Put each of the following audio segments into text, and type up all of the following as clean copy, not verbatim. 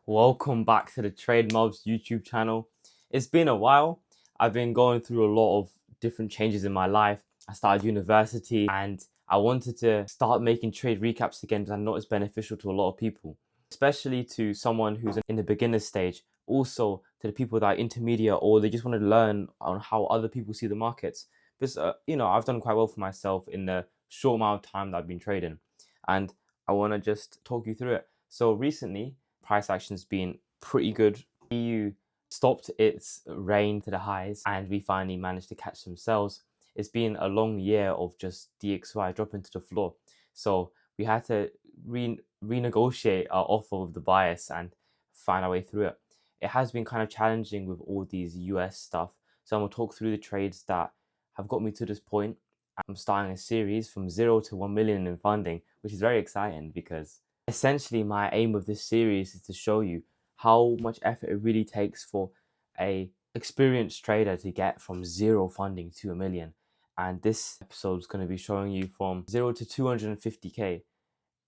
Welcome back to the Trade Mobs YouTube channel. It's been a while. I've been going through a lot of different changes in my life. I started university and I wanted to start making trade recaps again because I know it's beneficial to a lot of people, especially to someone who's in the beginner stage, also to the people that are intermediate or they just want to learn on how other people see the markets. Because, I've done quite well for myself in the short amount of time that I've been trading and I want to just talk you through it. So recently, price action's been pretty good. EU stopped its reign to the highs and we finally managed to catch some sells. It's been a long year of just DXY dropping to the floor. So we had to renegotiate our offer with the bias and find our way through it. It has been kind of challenging with all these US stuff. So I'm going to talk through the trades that have got me to this point. I'm starting a series from 0 to 1 million in funding, which is very exciting because essentially my aim of this series is to show you how much effort it really takes for a experienced trader to get from zero funding to 1 million. And this episode is going to be showing you from 0 to 250k,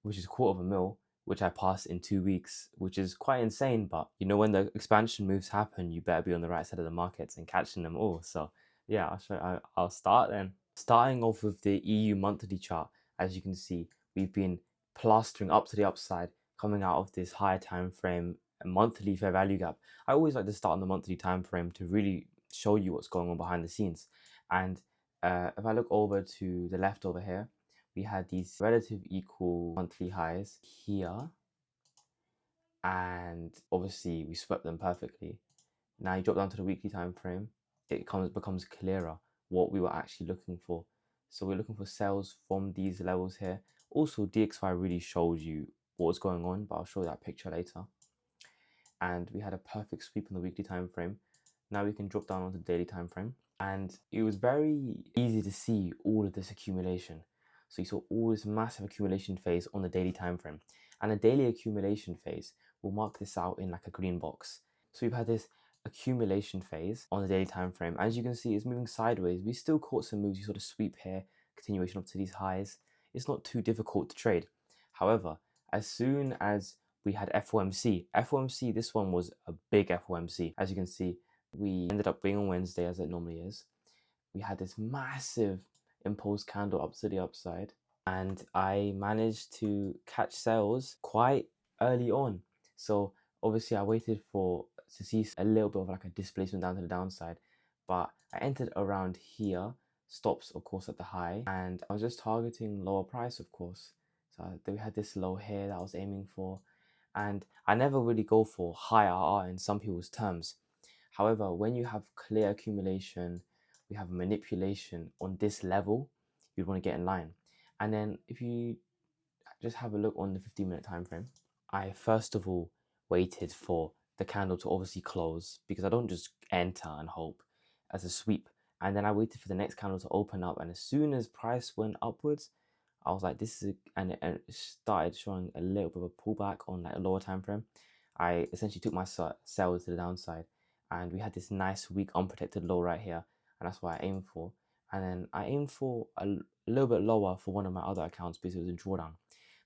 which is a quarter of a mil, which I passed in 2 weeks, which is quite insane. But when the expansion moves happen, you better be on the right side of the markets and catching them all. So yeah, I'll start then. Starting off with the EU monthly chart, as you can see, we've been plastering up to the upside, coming out of this higher time frame, a monthly fair value gap. I always like to start on the monthly time frame to really show you what's going on behind the scenes. And if I look over to the left over here, we had these relative equal monthly highs here, and obviously we swept them perfectly. Now you drop down to the weekly time frame, it becomes clearer what we were actually looking for. So we're looking for sales from these levels here. Also, DXY really shows you what's going on, but I'll show you that picture later. And we had a perfect sweep on the weekly time frame. Now we can drop down onto the daily time frame, and it was very easy to see all of this accumulation. So you saw all this massive accumulation phase on the daily time frame, and a daily accumulation phase will mark this out in like a green box. So we've had this accumulation phase on the daily time frame. As you can see, it's moving sideways. We still caught some moves. You sort of sweep here, continuation up to these highs. It's not too difficult to trade. However, as soon as we had FOMC, this one was a big FOMC. As you can see, we ended up being on Wednesday as it normally is. We had this massive impulse candle up to the upside, and I managed to catch sales quite early on. So obviously I waited to see a little bit of like a displacement down to the downside, but I entered around here, stops of course at the high, and I was just targeting lower price of course. So we had this low here that I was aiming for, and I never really go for high RR in some people's terms. However, when you have clear accumulation, we have manipulation on this level, you'd want to get in line. And then if you just have a look on the 15-minute time frame, I first of all waited for the candle to obviously close because I don't just enter and hope as a sweep. And then I waited for the next candle to open up, and as soon as price went upwards, I was like, this is and it started showing a little bit of a pullback on like a lower time frame. I essentially took my sales to the downside, and we had this nice weak unprotected low right here, and that's what I aimed for. And then I aimed for a little bit lower for one of my other accounts because it was in drawdown.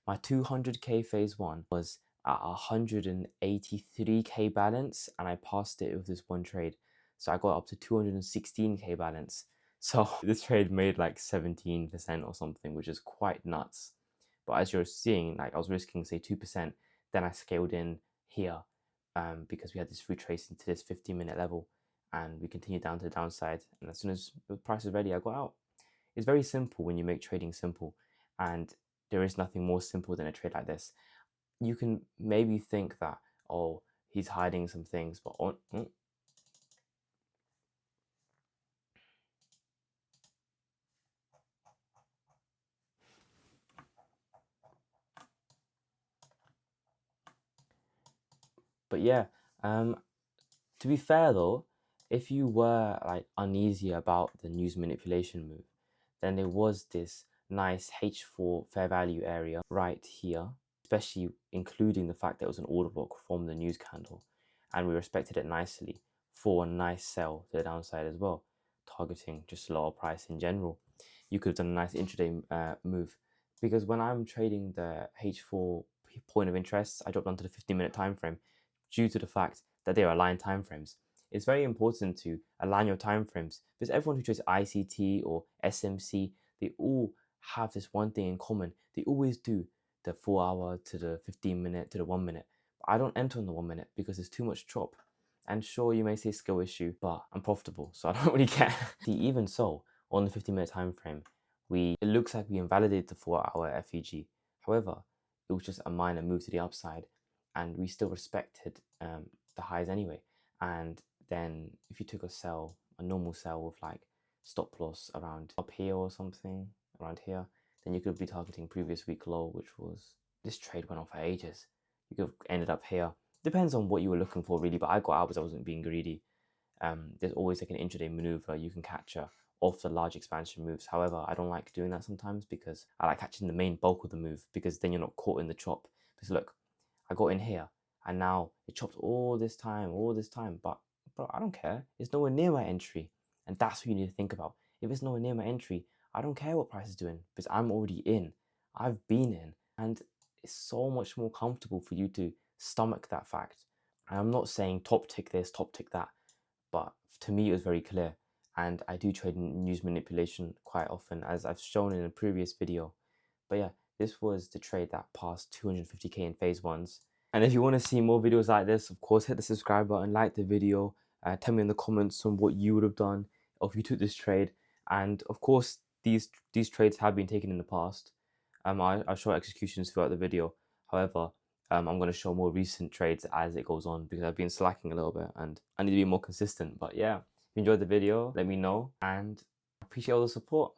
My 200k phase one was at 183k balance, and I passed it with this one trade. So I got up to 216k balance. So this trade made like 17% or something, which is quite nuts. But as you're seeing, like I was risking say 2%, then I scaled in here because we had this retracing to this 15-minute level, and we continued down to the downside. And as soon as the price was ready, I got out. It's very simple when you make trading simple, and there is nothing more simple than a trade like this. You can maybe think that, oh, he's hiding some things, but yeah, to be fair though, if you were like uneasy about the news manipulation move, then there was this nice H4 fair value area right here, especially including the fact that it was an order block from the news candle, and we respected it nicely for a nice sell to the downside as well, targeting just lower price in general. You could have done a nice intraday move, because when I'm trading the H4 point of interest, I dropped onto the 15-minute time frame. due to the fact that they are aligned timeframes. It's very important to align your timeframes because everyone who trades ICT or SMC, they all have this one thing in common. They always do the 4 hour to the 15 minute to the 1 minute. But I don't enter on the 1 minute because there's too much chop. And sure, you may say skill issue, but I'm profitable, so I don't really care. See, even so, on the 15-minute time frame, it looks like we invalidated the 4-hour FEG. However, it was just a minor move to the upside, and we still respected the highs anyway. And then if you took a normal sell with like stop loss around up here or something, around here, then you could be targeting previous week low, which was, this trade went on for ages. You could have ended up here. Depends on what you were looking for really, but I got out because I wasn't being greedy. There's always like an intraday maneuver you can capture off the large expansion moves. However, I don't like doing that sometimes because I like catching the main bulk of the move, because then you're not caught in the chop. Because look, I got in here and now it chopped all this time, but bro, I don't care. It's nowhere near my entry. And that's what you need to think about. If it's nowhere near my entry, I don't care what price is doing because I'm already in. I've been in, and it's so much more comfortable for you to stomach that fact. And I'm not saying top tick this, top tick that, but to me it was very clear. And I do trade in news manipulation quite often, as I've shown in a previous video. But yeah, this was the trade that passed 250k in phase ones. And if you want to see more videos like this, of course, hit the subscribe button, like the video, tell me in the comments on what you would have done if you took this trade. And of course, these trades have been taken in the past. I'll show executions throughout the video. However, I'm going to show more recent trades as it goes on because I've been slacking a little bit and I need to be more consistent. But yeah, if you enjoyed the video, let me know, and I appreciate all the support.